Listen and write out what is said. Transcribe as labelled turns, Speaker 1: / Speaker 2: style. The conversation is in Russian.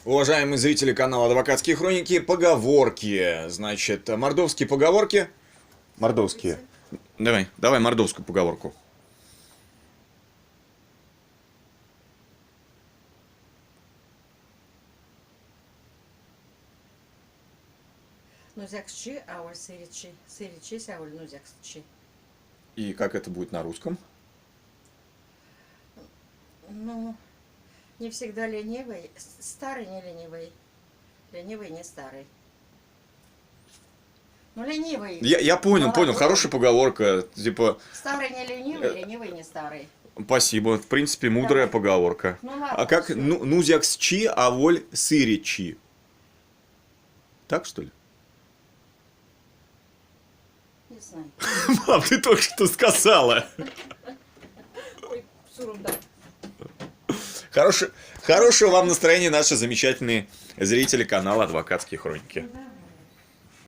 Speaker 1: Уважаемые зрители канала Адвокатские хроники, поговорки. Значит, мордовские поговорки. Мордовские. Давай мордовскую поговорку.
Speaker 2: Нузякчи, ауль сыричи. Сыричись, ауль нузякчи.
Speaker 1: И как это будет на русском?
Speaker 2: Ну, не всегда ленивый. Старый не ленивый. Ленивый не старый. Ну, ленивый.
Speaker 1: Я понял. Хорошая поговорка. Типа,
Speaker 2: Старый не ленивый, ленивый не старый.
Speaker 1: спасибо. В принципе, мудрая
Speaker 2: Давай.
Speaker 1: поговорка.
Speaker 2: Ну ладно,
Speaker 1: А как
Speaker 2: всё.
Speaker 1: нузякчи, аволь сыричи? Так, что ли?
Speaker 2: Не знаю.
Speaker 1: Мам, ты только что сказала.
Speaker 2: Ой, сурунда.
Speaker 1: Хорошего вам настроения, наши замечательные зрители канала Адвокатские хроники.
Speaker 2: Да.